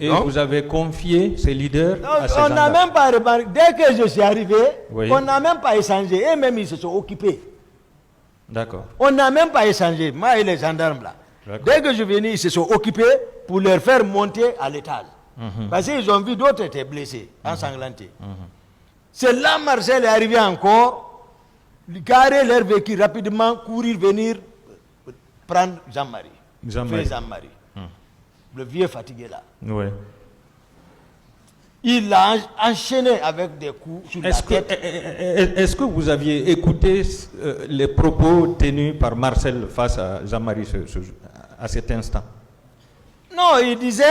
Et donc, vous avez confié ces leaders à ces gendarmes. On n'a même pas remarqué. Dès que je suis arrivé, on n'a même pas échangé. Et même ils se sont occupés. D'accord. On n'a même pas échangé, moi et les gendarmes là. Dès que je venais, ils se sont occupés pour leur faire monter à l'étage. Parce qu'ils ont vu d'autres étaient blessés, ensanglantés. C'est là Marcel est arrivé encore, garer leur véhicule rapidement, courir, venir prendre Jean-Marie. Jean-Marie. Le vieux fatigué là. Oui. Il l'a enchaîné avec des coups sur la tête. Est-ce que vous aviez écouté les propos tenus par Marcel face à Jean-Marie à cet instant? Non, il disait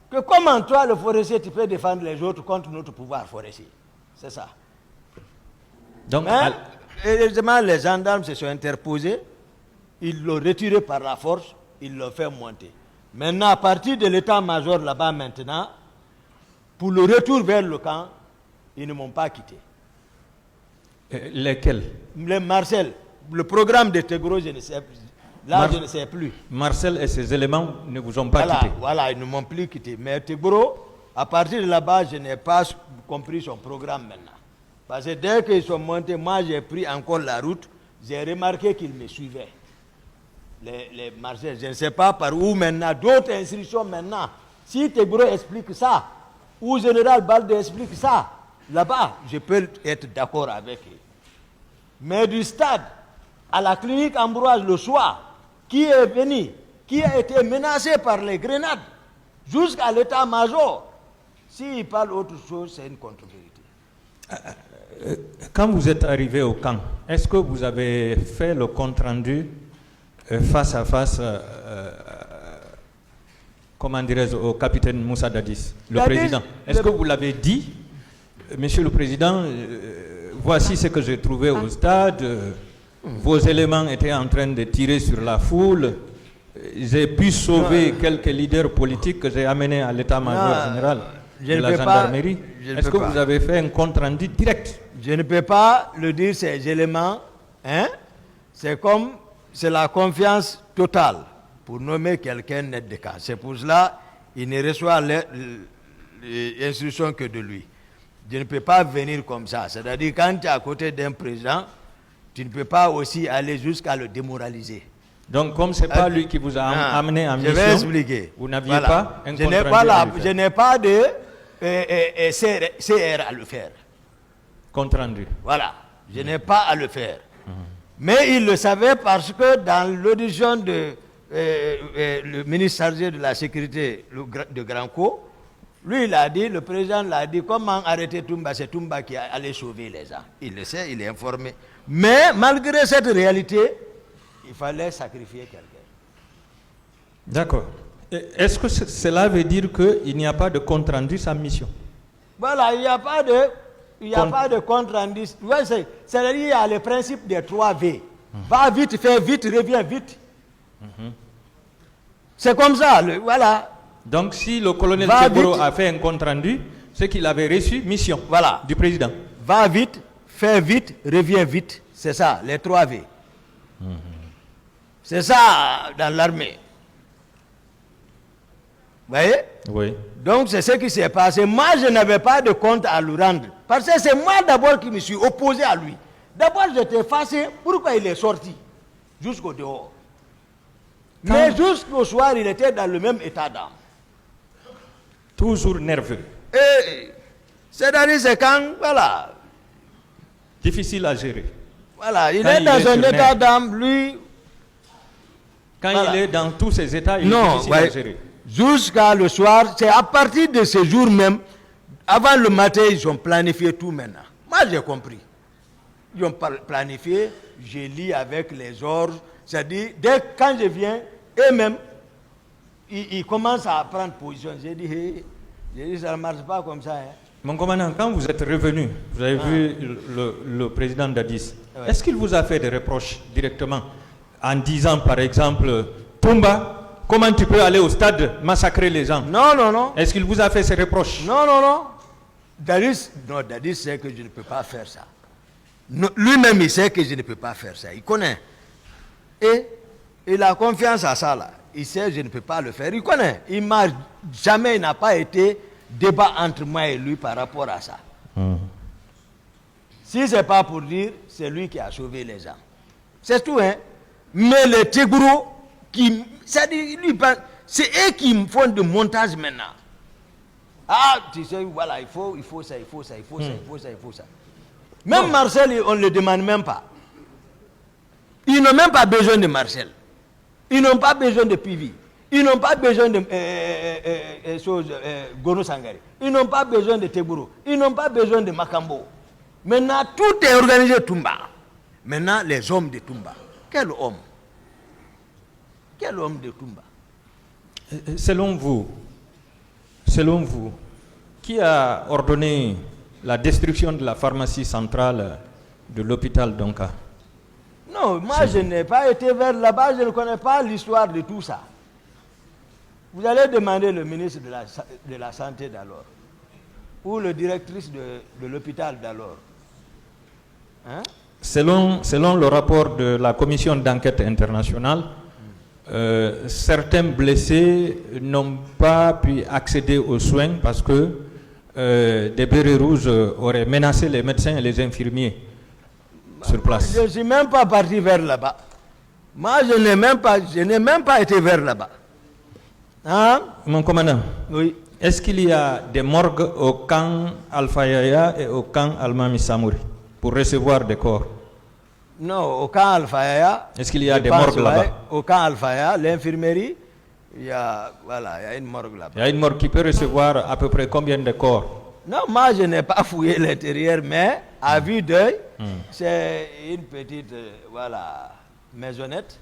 que comment toi, le forestier, tu peux défendre les autres contre notre pouvoir forestier. C'est ça. Donc, heureusement, les gendarmes se sont interposés. Ils l'ont retiré par la force. Ils l'ont fait monter. Maintenant, à partir de l'état-major là-bas maintenant, pour le retour vers le camp, ils ne m'ont pas quitté. Lesquels? Les Marcel, le programme de Tegro, je ne sais plus. Là, je ne sais plus. Marcel et ses éléments ne vous ont pas quitté. Voilà, ils ne m'ont plus quitté. Mais Tegro, à partir de là-bas, je n'ai pas compris son programme maintenant. Parce que dès qu'ils sont montés, moi j'ai pris encore la route, j'ai remarqué qu'ils me suivaient. Les Marcel, je ne sais pas par où maintenant, d'autres instructions maintenant. Si Tegro explique ça, ou Général Balde explique ça, là-bas, je peux être d'accord avec eux. Mais du stade à la clinique Ambroise le soir, qui est venu, qui a été menacé par les grenades, jusqu'à l'état-major, s'il parle autre chose, c'est une contre-vérité. Quand vous êtes arrivé au camp, est-ce que vous avez fait le compte-rendu face à face comment dirais-je, au capitaine Moussa Dadis, le président? Est-ce que vous l'avez dit, Monsieur le Président, voici ce que j'ai trouvé au stade, vos éléments étaient en train de tirer sur la foule, j'ai pu sauver quelques leaders politiques que j'ai amenés à l'état-major général de la gendarmerie. Est-ce que vous avez fait un compte-rendu direct? Je ne peux pas le dire, ces éléments, hein? C'est la confiance totale. Pour nommer quelqu'un net de cas. C'est pour cela qu'il ne reçoit l'instruction que de lui. Je ne peux pas venir comme ça. C'est-à-dire quand tu es à côté d'un président, tu ne peux pas aussi aller jusqu'à le démoraliser. Donc comme ce n'est pas lui qui vous a amené en mission, je vais expliquer. Vous n'aviez pas un compte rendu je n'ai pas de CR à le faire. Compte rendu. Voilà. Je n'ai pas à le faire. Mais il le savait parce que dans l'audition de le ministre chargé de la sécurité de Granco, lui il a dit, le président l'a dit, comment arrêter Toumba, c'est Toumba qui allait sauver les gens. Il le sait, il est informé. Mais malgré cette réalité, il fallait sacrifier quelqu'un. D'accord. Est-ce que cela veut dire qu'il n'y a pas de compte rendu sa mission? Voilà, il n'y a pas de compte rendu. C'est-à-dire qu'il y a le principe des 3 V. Va vite, fais vite, reviens vite. C'est comme ça, voilà. Donc si le colonel Teboro a fait un compte rendu, c'est qu'il avait reçu mission du président. Va vite, fais vite, reviens vite. C'est ça, les 3 V. C'est ça dans l'armée. Vous voyez? Oui. Donc c'est ce qui s'est passé. Moi, je n'avais pas de compte à lui rendre. Parce que c'est moi d'abord qui me suis opposé à lui. D'abord, j'étais fâché. Pourquoi il est sorti jusqu'au dehors? Mais jusqu'au soir, il était dans le même état d'âme. Toujours nerveux. C'est-à-dire, c'est quand, voilà. Difficile à gérer. Voilà, il est dans un état d'âme, lui. Quand il est dans tous ses états, il est difficile à gérer. Jusqu'à le soir, c'est à partir de ce jour même, avant le matin, ils ont planifié tout maintenant. Moi, j'ai compris. Ils ont planifié, je lis avec les ordres. C'est-à-dire, quand je viens, eux-mêmes, ils commencent à prendre position. J'ai dit, ça ne marche pas comme ça. Hein. Mon commandant, quand vous êtes revenu, vous avez vu le président Dadis, est-ce qu'il vous a fait des reproches directement en disant, par exemple, Toumba, comment tu peux aller au stade massacrer les gens? Non, non, non. Est-ce qu'il vous a fait ces reproches? Non, non, non. Dadis sait que je ne peux pas faire ça. Lui-même, il sait que je ne peux pas faire ça. Il connaît. Et il a confiance à ça, là. il sait, je ne peux pas le faire. Il connaît. Il n'a pas été débat entre moi et lui par rapport à ça. Si ce n'est pas pour dire, c'est lui qui a sauvé les gens. C'est tout, hein. Mais les Tégourou, c'est eux qui me font de montage maintenant. Ah, tu sais, voilà, il faut ça, il faut ça, il faut ça, il faut ça, il faut ça. Même Marcel, on ne le demande même pas. Ils n'ont même pas besoin de Marcel. Ils n'ont pas besoin de Pivi. Ils n'ont pas besoin de Gono Sangari. Ils n'ont pas besoin de Tégourou. Ils n'ont pas besoin de Makambo. Maintenant, tout est organisé Toumba. Maintenant, les hommes de Toumba. Quel homme? Quel homme de Toumba? Selon vous, qui a ordonné la destruction de la pharmacie centrale de l'hôpital d'Onka? Non, moi je n'ai pas été vers là-bas, je ne connais pas l'histoire de tout ça. Vous allez demander le ministre de la Santé d'alors, ou le directrice de l'hôpital d'alors. Hein? Selon le rapport de la commission d'enquête internationale, certains blessés n'ont pas pu accéder aux soins parce que des bérets rouges auraient menacé les médecins et les infirmiers sur place. Je ne suis même pas parti vers là-bas. Moi, je n'ai même pas été vers là-bas. Hein? Mon commandant, oui. Est-ce qu'il y a des morgues au camp Alpha Yaya et au camp Almami Samouri pour recevoir des corps? Non, au camp Alpha Yaya. Est-ce qu'il y a des morgues là-bas? Au camp Alpha Yaya, l'infirmerie, il y a une morgue là-bas. Il y a une morgue qui peut recevoir à peu près combien de corps? Non, moi je n'ai pas fouillé l'intérieur, mais à vue d'œil, c'est une petite maisonnette.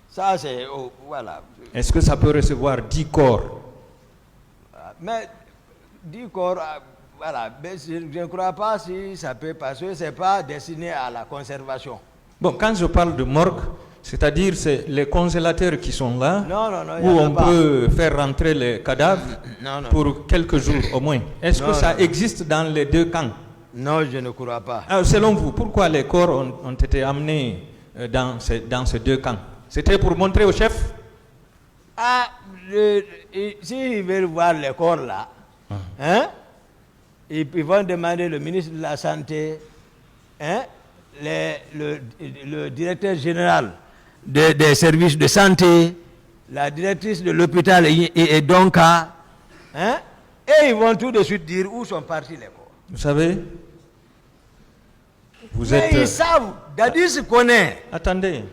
Ça, c'est. Voilà. Est-ce que ça peut recevoir 10 corps? Mais 10 corps, voilà. Mais je ne crois pas si ça peut, parce que ce n'est pas destiné à la conservation. Bon, quand je parle de morgue, c'est-à-dire c'est les congélateurs qui sont là, où on peut faire rentrer les cadavres pour quelques jours au moins. Est-ce que ça existe dans les deux camps? Non, je ne crois pas. Alors, selon vous, pourquoi les corps ont été amenés dans ces deux camps? C'était pour montrer au chef? S'ils veulent voir les corps là, ils vont demander le ministre de la Santé, le directeur général des services de santé, la directrice de l'hôpital et Donka, et ils vont tout de suite dire où sont partis les corps. Vous savez, ils savent, Dadis connaît. Attendez.